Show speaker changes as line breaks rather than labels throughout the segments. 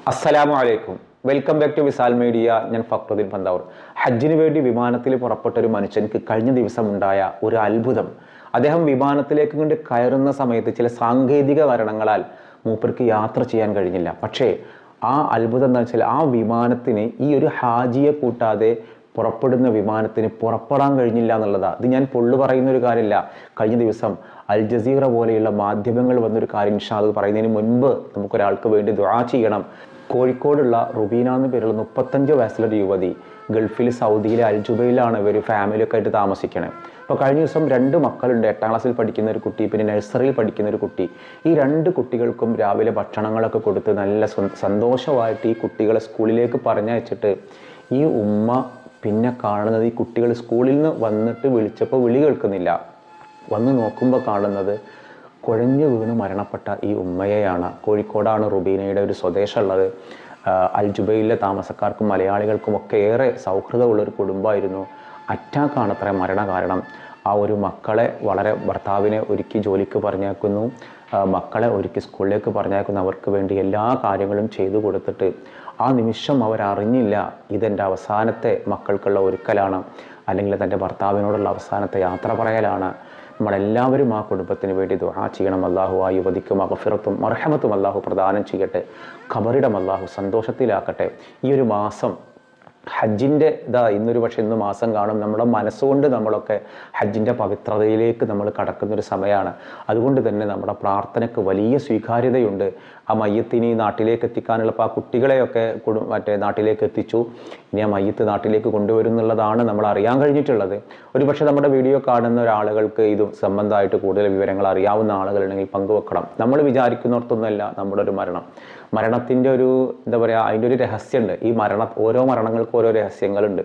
അസ്സലാമു അലൈക്കും. Welcome back to Visal media. ഞാൻ ഫക്രുദ്ദീൻ പന്താവൂർ. ഹജ്ജിന് വേണ്ടി വിമാനത്തിൽ പുറപ്പെട്ട ഒരു മനുഷ്യർക്ക് കഴിഞ്ഞ ദിവസം ഉണ്ടായ ഒരു അത്ഭുതം. അദ്ദേഹം വിമാനത്തിലേക്ക് കൊണ്ട് കയറുന്ന സമയത്ത് ചില സാങ്കേതിക കാരണങ്ങളാൽ മൂപ്പർക്ക് യാത്ര ചെയ്യാൻ കഴിഞ്ഞില്ല. പക്ഷേ ആ അത്ഭുതം എന്താ വെച്ചാൽ, ആ വിമാനത്തിന് ഈ ഒരു ഹാജിയെ കൂട്ടാതെ പുറപ്പെടുന്ന വിമാനത്തിന് പുറപ്പെടാൻ കഴിഞ്ഞില്ല എന്നുള്ളതാണ്. ഇത് ഞാൻ പൊള്ളു പറയുന്ന ഒരു കാര്യമില്ല. കഴിഞ്ഞ ദിവസം അൽ ജസീറ പോലെയുള്ള മാധ്യമങ്ങൾ വന്നൊരു കാര്യം ഇൻഷാ അല്ലാഹ് പറയുന്നതിന് മുൻപ് നമുക്കൊരാൾക്ക് വേണ്ടി ദുആ ചെയ്യണം. കോഴിക്കോടുള്ള റുബീന എന്ന് പേരുള്ള 35 വയസ്സുള്ള യുവതി ഗൾഫിൽ സൗദിയിലെ അൽ ജുബൈലാണ് ഇവർ ഫാമിലിയൊക്കെ ആയിട്ട് താമസിക്കണേ. അപ്പോൾ കഴിഞ്ഞ ദിവസം 2 മക്കളുണ്ട്. 8ാം ക്ലാസ്സിൽ പഠിക്കുന്ന ഒരു കുട്ടി, പിന്നെ നഴ്സറിയിൽ പഠിക്കുന്ന ഒരു കുട്ടി. ഈ 2 കുട്ടികൾക്കും രാവിലെ ഭക്ഷണങ്ങളൊക്കെ കൊടുത്ത് നല്ല സന്തോഷമായിട്ട് ഈ കുട്ടികളെ സ്കൂളിലേക്ക് പറഞ്ഞയച്ചിട്ട് ഈ ഉമ്മ പിന്നെ കാണുന്നത്, ഈ കുട്ടികൾ സ്കൂളിൽ നിന്ന് വന്നിട്ട് വിളിച്ചപ്പോൾ വിളി കേൾക്കുന്നില്ല. വന്ന് നോക്കുമ്പോൾ കാണുന്നത് കുഴഞ്ഞു വീണ് മരണപ്പെട്ട ഈ ഉമ്മയെയാണ്. കോഴിക്കോടാണ് റുബീനയുടെ ഒരു സ്വദേശമുള്ളത്. അൽ ജുബൈലിലെ താമസക്കാർക്കും മലയാളികൾക്കും ഒക്കെ ഏറെ സൗഹൃദമുള്ളൊരു കുടുംബമായിരുന്നു. അറ്റാക്കാണ് അത്ര മരണ കാരണം. ആ ഒരു മക്കളെ വളരെ ഭർത്താവിനെ ഒരുക്കി ജോലിക്ക് പറഞ്ഞേക്കുന്നു, മക്കളെ ഒരുക്കി സ്കൂളിലേക്ക് പറഞ്ഞേക്കുന്നു. അവർക്ക് വേണ്ടി എല്ലാ കാര്യങ്ങളും ചെയ്തു കൊടുത്തിട്ട് ആ നിമിഷം അവരറിഞ്ഞില്ല ഇതെൻ്റെ അവസാനത്തെ മക്കൾക്കുള്ള ഒരുക്കലാണ്, അല്ലെങ്കിൽ തൻ്റെ ഭർത്താവിനോടുള്ള അവസാനത്തെ യാത്ര പറയലാണ്. നമ്മളെല്ലാവരും ആ കുടുംബത്തിന് വേണ്ടി ദുആ ചെയ്യണം. അല്ലാഹു ആ യുവതിക്കും മഗ്ഫിറത്തും മർഹമത്തും അല്ലാഹു പ്രദാനം ചെയ്യട്ടെ. ഖബറിടം അല്ലാഹു സന്തോഷത്തിലാക്കട്ടെ. ഈ ഒരു മാസം ഹജ്ജിൻ്റെ ഇന്നൊരു പക്ഷേ ഇന്ന് മാസം കാണും. നമ്മുടെ മനസ്സുകൊണ്ട് നമ്മളൊക്കെ ഹജ്ജിൻ്റെ പവിത്രതയിലേക്ക് നമ്മൾ കടക്കുന്നൊരു സമയമാണ്. അതുകൊണ്ട് തന്നെ നമ്മുടെ പ്രാർത്ഥനയ്ക്ക് വലിയ സ്വീകാര്യതയുണ്ട്. ആ മയ്യത്തിനി നാട്ടിലേക്ക് എത്തിക്കാനുള്ള ആ കുട്ടികളെയൊക്കെ നാട്ടിലേക്ക് എത്തിച്ചു. ഇനി ആ മയ്യത്ത് നാട്ടിലേക്ക് കൊണ്ടുവരുന്നുള്ളതാണ് നമ്മൾ അറിയാൻ കഴിഞ്ഞിട്ടുള്ളത്. ഒരു പക്ഷേ നമ്മുടെ വീഡിയോ കാണുന്ന ഒരാളുകൾക്ക് ഇത് സംബന്ധമായിട്ട് കൂടുതൽ വിവരങ്ങൾ അറിയാവുന്ന ആളുകളുണ്ടെങ്കിൽ പങ്കുവെക്കണം. നമ്മൾ വിചാരിക്കുന്നിടത്തൊന്നുമല്ല നമ്മുടെ ഒരു മരണത്തിൻ്റെ ഒരു എന്താ പറയുക, അതിൻ്റെ ഒരു രഹസ്യമുണ്ട്. ഈ ഓരോ മരണങ്ങൾക്കും ഓരോ രഹസ്യങ്ങളുണ്ട്.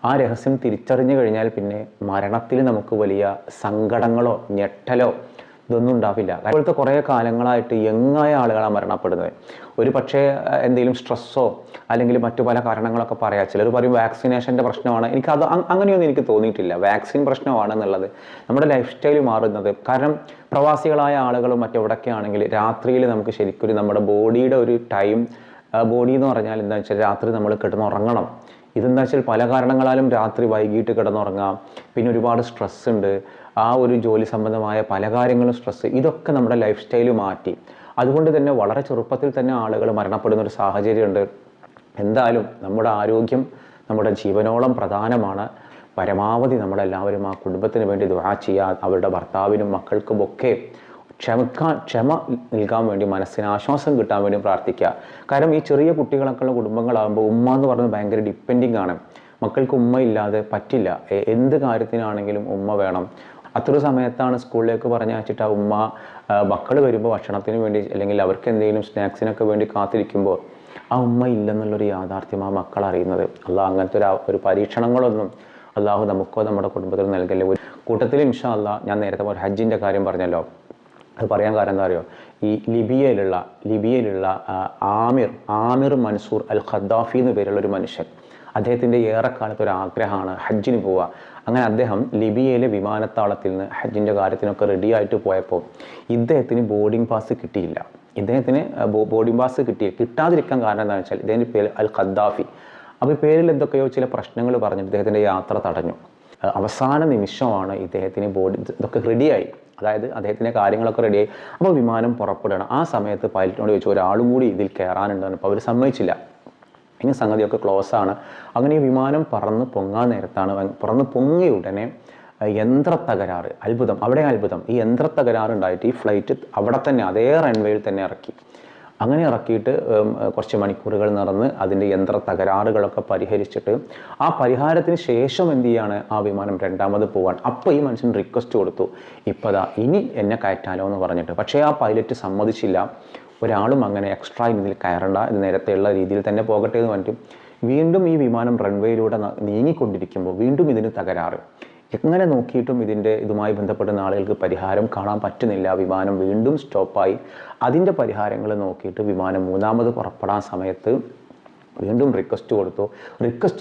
ആ രഹസ്യം തിരിച്ചറിഞ്ഞു കഴിഞ്ഞാൽ പിന്നെ മരണത്തിൽ നമുക്ക് വലിയ സങ്കടങ്ങളോ ഞെട്ടലോ ഇതൊന്നും ഉണ്ടാവില്ല. ഇപ്പോഴത്തെ കുറേ കാലങ്ങളായിട്ട് യങ്ങായ ആളുകളാണ് മരണപ്പെടുന്നത്. ഒരു പക്ഷേ എന്തെങ്കിലും സ്ട്രെസ്സോ അല്ലെങ്കിൽ മറ്റു പല കാരണങ്ങളൊക്കെ പറയാം. ചിലർ പറയും വാക്സിനേഷൻ്റെ പ്രശ്നമാണ്. എനിക്കത് അങ്ങനെയൊന്നും എനിക്ക് തോന്നിയിട്ടില്ല. വാക്സിൻ പ്രശ്നമാണെന്നുള്ളത് നമ്മുടെ ലൈഫ് സ്റ്റൈൽ മാറുന്നത്. കാരണം പ്രവാസികളായ ആളുകളും മറ്റെവിടെയൊക്കെ ആണെങ്കിൽ രാത്രിയിൽ നമുക്ക് ശരിക്കും നമ്മുടെ ബോഡിയുടെ ഒരു ടൈം, ബോഡി എന്ന് പറഞ്ഞാൽ എന്താണെന്ന് വെച്ചാൽ രാത്രി നമ്മൾ കിടന്നുറങ്ങണം. ഇതെന്താ വെച്ചാൽ പല കാരണങ്ങളാലും രാത്രി വൈകിട്ട് കിടന്നുറങ്ങാം. പിന്നെ ഒരുപാട് സ്ട്രെസ് ഉണ്ട്. ആ ഒരു ജോലി സംബന്ധമായ പല കാര്യങ്ങളും സ്ട്രെസ്, ഇതൊക്കെ നമ്മുടെ ലൈഫ് സ്റ്റൈൽ മാറ്റി. അതുകൊണ്ട് തന്നെ വളരെ ചെറുപ്പത്തിൽ തന്നെ ആളുകൾ മരണപ്പെടുന്ന ഒരു സാഹചര്യമുണ്ട്. എന്തായാലും നമ്മുടെ ആരോഗ്യം നമ്മുടെ ജീവനോളം പ്രധാനമാണ്. പരമാവധി നമ്മളെല്ലാവരും ആ കുടുംബത്തിന് വേണ്ടി ദുആ ചെയ്യുക. അവരുടെ ഭർത്താവിനും മക്കൾക്കും ഒക്കെ ക്ഷമ നൽകാൻ വേണ്ടി, മനസ്സിന് ആശ്വാസം കിട്ടാൻ വേണ്ടി പ്രാർത്ഥിക്കുക. കാരണം ഈ ചെറിയ കുട്ടികളൊക്കെയുള്ള കുടുംബങ്ങളാകുമ്പോൾ ഉമ്മ എന്ന് പറയുന്നത് ഭയങ്കര ഡിപ്പെൻഡിങ് ആണ്. മക്കൾക്ക് ഉമ്മ ഇല്ലാതെ പറ്റില്ല. എന്ത് കാര്യത്തിനാണെങ്കിലും ഉമ്മ വേണം. അത്ര സമയത്താണ് സ്കൂളിലേക്ക് പറഞ്ഞയച്ചിട്ട് ആ ഉമ്മ മക്കൾ വരുമ്പോൾ ഭക്ഷണത്തിന് വേണ്ടി അല്ലെങ്കിൽ അവർക്ക് എന്തെങ്കിലും സ്നാക്സിനൊക്കെ വേണ്ടി കാത്തിരിക്കുമ്പോൾ ആ ഉമ്മ ഇല്ലെന്നുള്ളൊരു യാഥാർത്ഥ്യം ആ മക്കൾ അറിയുന്നത്. അല്ലാഹ് അങ്ങനത്തെ ഒരു പരീക്ഷണങ്ങളൊന്നും അല്ലാഹു നമുക്കോ നമ്മുടെ കുടുംബത്തിൽ നൽകല്ലേ. ഒരു കൂട്ടത്തിൽ ഇൻഷാ അല്ലാഹ് ഞാൻ നേരത്തെ ഒരു ഹജ്ജിൻ്റെ കാര്യം പറഞ്ഞല്ലോ, അത് പറയാൻ കാരണം എന്താ അറിയോ, ഈ ലിബിയയിലുള്ള ആമിർ മൻസൂർ അൽ ഖദ്ദാഫി എന്ന് പേരുള്ളൊരു മനുഷ്യൻ, അദ്ദേഹത്തിൻ്റെ ഏറെക്കാലത്ത് ഒരു ആഗ്രഹമാണ് ഹജ്ജിന് പോവുക. അങ്ങനെ അദ്ദേഹം ലിബിയയിലെ വിമാനത്താവളത്തിൽ നിന്ന് ഹജ്ജിൻ്റെ കാര്യത്തിനൊക്കെ റെഡി ആയിട്ട് പോയപ്പോൾ ഇദ്ദേഹത്തിന് ബോർഡിംഗ് പാസ് കിട്ടിയില്ല. ഇദ്ദേഹത്തിന് ബോർഡിംഗ് പാസ് കിട്ടാതിരിക്കാൻ കാരണം എന്താണെന്ന് വെച്ചാൽ ഇദ്ദേഹത്തിൻ്റെ പേര് അൽ ഖദ്ദാഫി. അപ്പോൾ ഈ പേരിൽ എന്തൊക്കെയോ ചില പ്രശ്നങ്ങൾ പറഞ്ഞിട്ട് ഇദ്ദേഹത്തിൻ്റെ യാത്ര തടഞ്ഞു. അവസാന നിമിഷമാണ് ഇദ്ദേഹത്തിന് ഇതൊക്കെ റെഡിയായി, അതായത് അദ്ദേഹത്തിൻ്റെ കാര്യങ്ങളൊക്കെ റെഡിയായി. അപ്പോൾ വിമാനം പുറപ്പെടണം. ആ സമയത്ത് പൈലറ്റിനോട് ചോദിച്ചു ഒരാളും കൂടി ഇതിൽ കയറാനുണ്ടെന്ന്. അപ്പോൾ അവർ സമ്മതിച്ചില്ല. ഇനി സംഗതിയൊക്കെ ക്ലോസ് ആണ്. അങ്ങനെ ഈ വിമാനം പറന്ന് പൊങ്ങാൻ നേരത്താണ്, പറന്ന് പൊങ്ങിയ ഉടനെ യന്ത്രത്തകരാറ്. അത്ഭുതം, അവിടെ അത്ഭുതം. ഈ യന്ത്രത്തകരാറുണ്ടായിട്ട് ഈ ഫ്ലൈറ്റ് അവിടെ തന്നെ അതേ റൺവേയിൽ തന്നെ ഇറക്കി. അങ്ങനെ ഇറക്കിയിട്ട് കുറച്ച് മണിക്കൂറുകൾ നടന്ന് അതിൻ്റെ യന്ത്ര തകരാറുകളൊക്കെ പരിഹരിച്ചിട്ട് ആ പരിഹാരത്തിന് ശേഷം എന്ത് ചെയ്യാണ്, ആ വിമാനം രണ്ടാമത് പോകാൻ. അപ്പോൾ ഈ മനുഷ്യൻ റിക്വസ്റ്റ് കൊടുത്തു, ഇപ്പോൾ ഇനി എന്നെ കയറ്റാലോ എന്ന് പറഞ്ഞിട്ട്. പക്ഷേ ആ പൈലറ്റ് സമ്മതിച്ചില്ല. ഒരാളും അങ്ങനെ എക്സ്ട്രാ ഇതിൽ കയറണ്ട, ഇത് നേരത്തെയുള്ള രീതിയിൽ തന്നെ പോകട്ടെ എന്ന് പറഞ്ഞിട്ട് വീണ്ടും ഈ വിമാനം റൺവേയിലൂടെ നീങ്ങിക്കൊണ്ടിരിക്കുമ്പോൾ വീണ്ടും ഇതിന് തകരാറ്. എങ്ങനെ നോക്കിയിട്ടും ഇതുമായി ബന്ധപ്പെടുന്ന ആളുകൾക്ക് പരിഹാരം കാണാൻ പറ്റുന്നില്ല. വിമാനം വീണ്ടും സ്റ്റോപ്പായി. അതിൻ്റെ പരിഹാരങ്ങൾ നോക്കിയിട്ട് വിമാനം മൂന്നാമത് പുറപ്പെടാൻ സമയത്ത് വീണ്ടും റിക്വസ്റ്റ്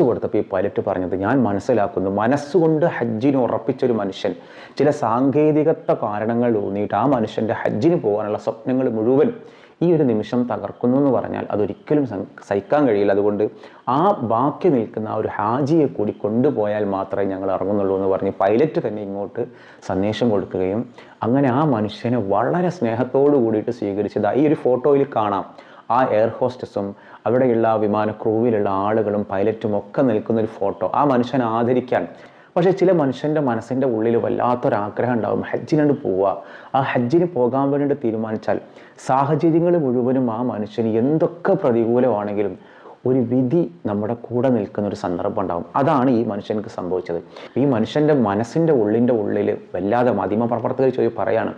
കൊടുത്തപ്പോൾ ഈ പൈലറ്റ് പറഞ്ഞത്, ഞാൻ മനസ്സിലാക്കുന്നു മനസ്സുകൊണ്ട് ഹജ്ജിന് ഉറപ്പിച്ചൊരു മനുഷ്യൻ ചില സാങ്കേതികത്വ കാരണങ്ങൾ ഊന്നിയിട്ട് ആ മനുഷ്യൻ്റെ ഹജ്ജിന് പോകാനുള്ള സ്വപ്നങ്ങൾ മുഴുവൻ ഈ ഒരു നിമിഷം തകർക്കുന്നു എന്ന് പറഞ്ഞാൽ അതൊരിക്കലും സഹിക്കാൻ കഴിയില്ല. അതുകൊണ്ട് ആ ബാക്കി നിൽക്കുന്ന ആ ഒരു ഹാജിയെ കൂടി കൊണ്ടുപോയാൽ മാത്രമേ ഞങ്ങൾ ഇറങ്ങുന്നുള്ളൂ എന്ന് പറഞ്ഞ് പൈലറ്റ് തന്നെ ഇങ്ങോട്ട് സന്ദേശം കൊടുക്കുകയും അങ്ങനെ ആ മനുഷ്യനെ വളരെ സ്നേഹത്തോടു കൂടിയിട്ട് സ്വീകരിച്ചത് ഈ ഒരു ഫോട്ടോയിൽ കാണാം. ആ എയർ ഹോസ്റ്റസും അവിടെയുള്ള വിമാന ക്രൂവിലുള്ള ആളുകളും പൈലറ്റും ഒക്കെ നിൽക്കുന്നൊരു ഫോട്ടോ, ആ മനുഷ്യനെ ആദരിക്കാൻ. പക്ഷേ ചില മനുഷ്യൻ്റെ മനസ്സിൻ്റെ ഉള്ളിൽ വല്ലാത്തൊരാഗ്രഹം ഉണ്ടാകും, ഹജ്ജിനോട് പോവുക. ആ ഹജ്ജിന് പോകാൻ വേണ്ടിയിട്ട് തീരുമാനിച്ചാൽ സാഹചര്യങ്ങൾ മുഴുവനും ആ മനുഷ്യന് എന്തൊക്കെ പ്രതികൂലമാണെങ്കിലും ഒരു വിധി നമ്മുടെ കൂടെ നിൽക്കുന്ന ഒരു സന്ദർഭം ഉണ്ടാകും. അതാണ് ഈ മനുഷ്യർക്ക് സംഭവിച്ചത്. ഈ മനുഷ്യൻ്റെ മനസ്സിൻ്റെ ഉള്ളിൽ വല്ലാതെ മാധ്യമപ്രവർത്തകർ പറയാണ്,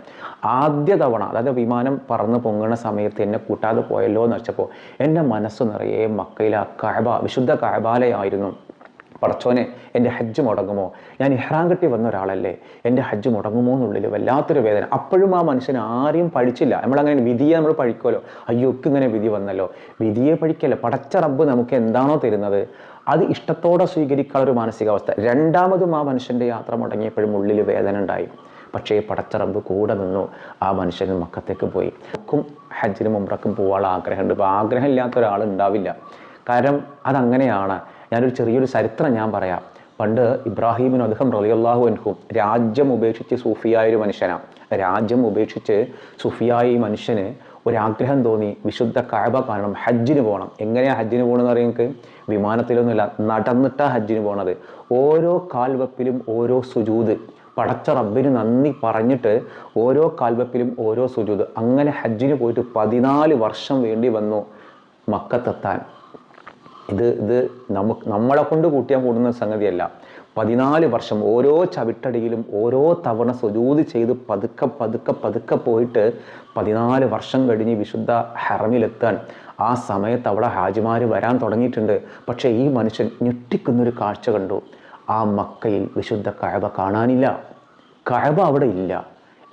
ആദ്യ തവണ അതായത് വിമാനം പറന്ന് പൊങ്ങുന്ന സമയത്ത് എന്നെ കൂട്ടാതെ പോയല്ലോ എന്ന് വെച്ചപ്പോൾ എൻ്റെ മനസ്സ് നിറയെ മക്കയിലെ കഅബ, വിശുദ്ധ കഅബാലയായിരുന്നു. പടച്ചോനെ, എൻ്റെ ഹജ്ജ് മുടങ്ങുമോ? ഞാൻ ഇഹ്റാം കെട്ടി വന്ന ഒരാളല്ലേ, എൻ്റെ ഹജ്ജ് മുടങ്ങുമോ എന്നുള്ളിൽ വല്ലാത്തൊരു വേദന. അപ്പോഴും ആ മനുഷ്യൻ ആരെയും പഴിച്ചില്ല. നമ്മളങ്ങനെ വിധിയെ നമ്മൾ പഴിക്കുമല്ലോ, അയ്യോ ഇങ്ങനെ വിധി വന്നല്ലോ. വിധിയെ പഴിക്കല്ല, പടച്ച റബ്ബ് നമുക്ക് എന്താണോ തരുന്നത് അത് ഇഷ്ടത്തോടെ സ്വീകരിക്കാനുള്ള ഒരു മാനസികാവസ്ഥ. രണ്ടാമതും ആ മനുഷ്യൻ്റെ യാത്ര മുടങ്ങിയപ്പോഴും ഉള്ളിൽ വേദന ഉണ്ടായി. പക്ഷേ പടച്ച റബ്ബ് കൂടെ നിന്നു. ആ മനുഷ്യൻ മക്കത്തേക്ക് പോയി. നമുക്കും ഹജ്ജിനും ഉംറക്കും പോകാനുള്ള ആഗ്രഹമുണ്ട്. ഇപ്പോൾ ആഗ്രഹം ഇല്ലാത്ത ഒരാൾ ഉണ്ടാവില്ല. കാരണം അതങ്ങനെയാണ്. ഞാനൊരു ചെറിയൊരു ചരിത്രം ഞാൻ പറയാം. പണ്ട് ഇബ്രാഹിമിന് അദ്ദേഹം റളിയല്ലാഹു അൻഹു രാജ്യം ഉപേക്ഷിച്ച് സൂഫിയായ ഒരു മനുഷ്യനാണ്. രാജ്യം ഉപേക്ഷിച്ച് സൂഫിയായ ഈ മനുഷ്യന് ഒരാഗ്രഹം തോന്നി, വിശുദ്ധ കഅബ കാണണം, ഹജ്ജിന് പോകണം. എങ്ങനെയാണ് ഹജ്ജിന് പോകണമെന്ന് പറയാൻ നിങ്ങൾക്ക്? വിമാനത്തിലൊന്നുമില്ല, നടന്നിട്ടാണ് ഹജ്ജിന് പോകണത്. ഓരോ കാൽവെപ്പിലും ഓരോ സുജൂദ്, പടച്ച റബ്ബിന് നന്ദി പറഞ്ഞിട്ട് ഓരോ കാൽവെപ്പിലും ഓരോ സുജൂദ്. അങ്ങനെ ഹജ്ജിന് പോയിട്ട് 14 വർഷം വേണ്ടി വന്നു മക്കത്തെത്താൻ. ഇത് നമ്മളെ കൊണ്ട് കൂട്ടിയാൽ കൂടുന്ന സംഗതിയല്ല. 14 വർഷം ഓരോ ചവിട്ടടിയിലും ഓരോ തവണ സുജൂദ് ചെയ്ത് പതുക്കെ പോയിട്ട് 14 വർഷം കഴിഞ്ഞ് വിശുദ്ധ ഹറമിലെത്താൻ ആ സമയത്ത് അവിടെ ഹാജിമാർ വരാൻ തുടങ്ങിയിട്ടുണ്ട്. പക്ഷേ ഈ മനുഷ്യൻ ഞെട്ടിക്കുന്നൊരു കാഴ്ച കണ്ടു. ആ മക്കയിൽ വിശുദ്ധ കഅബ കാണാനില്ല, കഅബ അവിടെ ഇല്ല.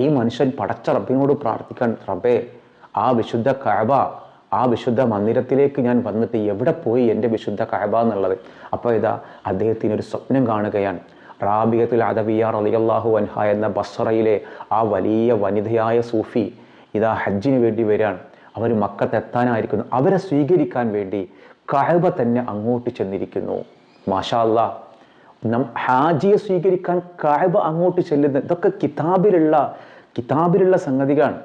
ഈ മനുഷ്യൻ പടച്ച റബ്ബിനോട് പ്രാർത്ഥിക്കാൻ, റബ്ബേ ആ വിശുദ്ധ കഅബ, ആ വിശുദ്ധ മന്ദിരത്തിലേക്ക് ഞാൻ വന്നിട്ട് എവിടെ പോയി എൻ്റെ വിശുദ്ധ കഅബ എന്നുള്ളത്. അപ്പോൾ ഇതാ അദ്ദേഹത്തിനൊരു സ്വപ്നം കാണുകയാണ്. റാബിയത്തുൽ അദവിയ്യ റളിയല്ലാഹു അൻഹ എന്ന ബസ്റയിലെ ആ വലിയ വനിതയായ സൂഫി ഇതാ ഹജ്ജിന് വേണ്ടി വരാൻ. അവർ മക്കത്തെത്താനായിരിക്കുന്നു. അവരെ സ്വീകരിക്കാൻ വേണ്ടി കഅബ തന്നെ അങ്ങോട്ട് ചെന്നിരിക്കുന്നു. മാഷാ അല്ലാഹ്, ഹാജിയെ സ്വീകരിക്കാൻ കഅബ അങ്ങോട്ട് ചെല്ലുന്നത്, ഇതൊക്കെ കിതാബിലുള്ള സംഗതികളാണ്.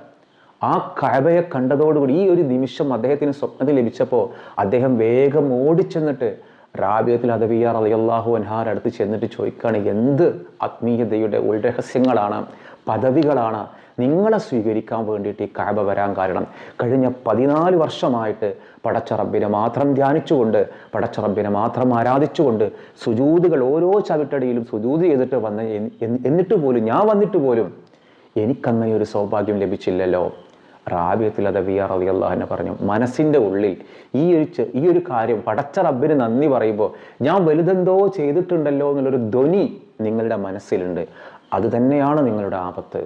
ആ കഅബയെ കണ്ടതോടുകൂടി ഈ ഒരു നിമിഷം അദ്ദേഹത്തിന് സ്വപ്നത്തിൽ ലഭിച്ചപ്പോൾ അദ്ദേഹം വേഗം ഓടിച്ചെന്നിട്ട് റാബിയത്തുൽ അദവിയ്യ റളിയല്ലാഹു അൻഹായുടെ അടുത്ത് ചെന്നിട്ട് ചോദിക്കുകയാണ്, എന്ത് ആത്മീയതയുടെ ഉൾരഹസ്യങ്ങളാണ്, പദവികളാണ് നിങ്ങളെ സ്വീകരിക്കാൻ വേണ്ടിയിട്ട് ഈ കഅബ വരാൻ കാരണം? കഴിഞ്ഞ 14 വർഷമായിട്ട് പടച്ച റബ്ബിനെ മാത്രം ധ്യാനിച്ചുകൊണ്ട്, പടച്ച റബ്ബിനെ മാത്രം ആരാധിച്ചുകൊണ്ട് സുജൂദുകൾ ഓരോ ചവിട്ടടിയിലും സുജൂദ് ചെയ്തിട്ട് എന്നിട്ട് പോലും, ഞാൻ വന്നിട്ട് പോലും എനിക്കങ്ങനെ ഒരു സൗഭാഗ്യം ലഭിച്ചില്ലല്ലോ. റാബിയത്തുൽ അദവിയ്യ റളിയല്ലാഹു അൻഹ പറഞ്ഞു, മനസ്സിൻ്റെ ഉള്ളിൽ ഈ ഒരു കാര്യം പടച്ച റബ്ബിന് നന്ദി പറയുമ്പോൾ ഞാൻ വലുതെന്തോ ചെയ്തിട്ടുണ്ടല്ലോ എന്നുള്ളൊരു ധ്വനി നിങ്ങളുടെ മനസ്സിലുണ്ട്. അത് തന്നെയാണ് നിങ്ങളുടെ ആപത്ത്.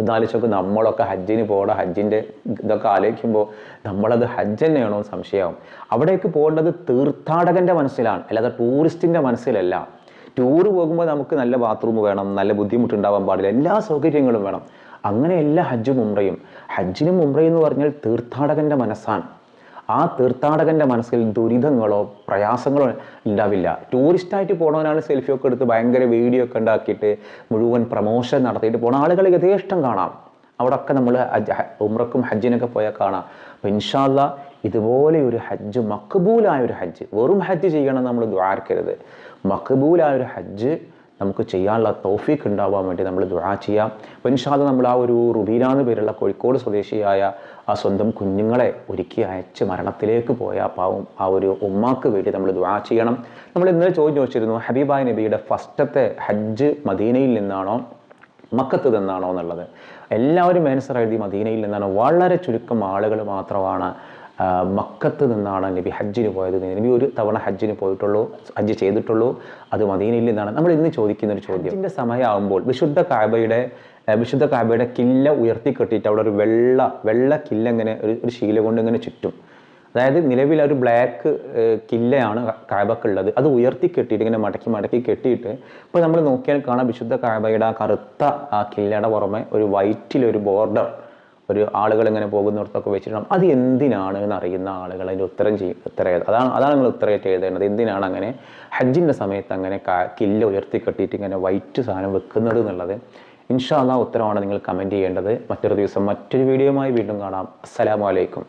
അതാലോചിച്ചൊക്കെ നമ്മളൊക്കെ ഹജ്ജിന് പോകണം, ഹജ്ജിൻ്റെ ഇതൊക്കെ ആലോചിക്കുമ്പോൾ നമ്മളത് ഹജ്ജ് തന്നെയാണോ സംശയമാവും. അവിടേക്ക് പോകേണ്ടത് തീർത്ഥാടകൻ്റെ മനസ്സിലാണ്, അല്ലാതെ ടൂറിസ്റ്റിൻ്റെ മനസ്സിലല്ല. ടൂറ് പോകുമ്പോൾ നമുക്ക് നല്ല ബാത്റൂം വേണം, നല്ല ബുദ്ധിമുട്ടുണ്ടാവാൻ പാടില്ല, എല്ലാ സൗകര്യങ്ങളും വേണം. അങ്ങനെയല്ല ഹജ്ജും ഉംറയും. ഹജ്ജിനും ഉംറയും എന്ന് പറഞ്ഞാൽ തീർത്ഥാടകൻ്റെ മനസ്സാണ്. ആ തീർത്ഥാടകൻ്റെ മനസ്സിൽ ദുരിതങ്ങളോ പ്രയാസങ്ങളോ ഉണ്ടാവില്ല. ടൂറിസ്റ്റായിട്ട് പോകണവനാണ് സെൽഫിയൊക്കെ എടുത്ത് ഭയങ്കര വീഡിയോ ഒക്കെ ഉണ്ടാക്കിയിട്ട് മുഴുവൻ പ്രമോഷൻ നടത്തിയിട്ട് പോണ ആളുകൾ യഥേഷ്ടം കാണാം. അവിടെയൊക്കെ നമ്മൾ ഉംറക്കും ഹജ്ജിനൊക്കെ പോയാൽ കാണാം. അപ്പോൾ ഇൻഷാ അല്ലാഹ് ഇതുപോലെ ഒരു ഹജ്ജ്, മഖ്ബൂലായ ഒരു ഹജ്ജ്, വെറും ഹജ്ജ് ചെയ്യണം നമ്മൾ ദുആർക്കരുത്, മഖ്ബൂലായ ഒരു ഹജ്ജ് നമുക്ക് ചെയ്യാനുള്ള തൗഫീഖ് ഉണ്ടാവാൻ വേണ്ടി നമ്മൾ ദുആ ചെയ്യാം. അപ്പോൾ ഇൻഷാ അല്ലാഹ് നമ്മൾ ആ ഒരു റുബീന എന്ന് പേരുള്ള കോഴിക്കോട് സ്വദേശിയായ ആ സ്വന്തം കുഞ്ഞുങ്ങളെ ഒരുക്കി അയച്ച് മരണത്തിലേക്ക് പോയ പാവം ആ ഒരു ഉമ്മാക്ക് വേണ്ടി നമ്മൾ ദുആ ചെയ്യണം. നമ്മൾ ഇന്നലെ ചോദിച്ചിരുന്നു, ഹബീബായ നബിയുടെ ഫസ്റ്റത്തെ ഹജ്ജ് മദീനയിൽ നിന്നാണോ മക്കത്ത് നിന്നാണോ എന്നുള്ളത്. എല്ലാവരും ആൻസർ എഴുതി മദീനയിൽ നിന്നാണ്. വളരെ ചുരുക്കം ആളുകൾ മാത്രമാണ് മക്കത്ത് നിന്നാണ് നബി ഹജ്ജിന് പോയത്. നബി ഒരു തവണ ഹജ്ജിന് പോയിട്ടുള്ളൂ, ഹജ്ജ് ചെയ്തിട്ടുള്ളൂ, അത് മദീനയിൽ നിന്നാണ്. നമ്മൾ ഇന്ന് ചോദിക്കുന്ന ഒരു ചോദ്യം, ഹജ്ജിൻ്റെ സമയമാകുമ്പോൾ വിശുദ്ധ കഅബയുടെ കില്ല ഉയർത്തി കെട്ടിയിട്ട് അവിടെ ഒരു വെള്ള കില്ല ഇങ്ങനെ ഒരു ശീല കൊണ്ട് ഇങ്ങനെ ചുറ്റും. അതായത് നിലവിൽ ഒരു ബ്ലാക്ക് കില്ലയാണ് കഅബക്കുള്ളത്. അത് ഉയർത്തി കെട്ടിയിട്ട് ഇങ്ങനെ മടക്കി കെട്ടിയിട്ട് ഇപ്പോൾ നമ്മൾ നോക്കിയാൽ കാണാം വിശുദ്ധ കഅബയുടെ ആ കറുത്ത ആ കില്ലയുടെ പുറമെ ഒരു വൈറ്റിലൊരു ബോർഡർ, ഒരു ആളുകൾ ഇങ്ങനെ പോകുന്നിടത്തൊക്കെ വെച്ചിട്ടുണ്ടാകും. അത് എന്തിനാണ് എന്ന് അറിയുന്ന ആളുകൾ അതിൻ്റെ ഉത്തരം അതാണ് നിങ്ങൾ ഉത്തരമായിട്ട് എഴുതേണ്ടത്. എന്തിനാണ് അങ്ങനെ ഹജ്ജിൻ്റെ സമയത്ത് അങ്ങനെ കില്ല ഉയർത്തി കെട്ടിയിട്ട് ഇങ്ങനെ വൈറ്റ് സാധനം വെക്കുന്നത് എന്നുള്ളത് ഇൻഷാ അല്ലാഹ് ഉത്തരമാണ് നിങ്ങൾ കമൻറ്റ് ചെയ്യേണ്ടത്. മറ്റൊരു ദിവസം മറ്റൊരു വീഡിയോയുമായി വീണ്ടും കാണാം. അസ്സലാമു അലൈക്കും.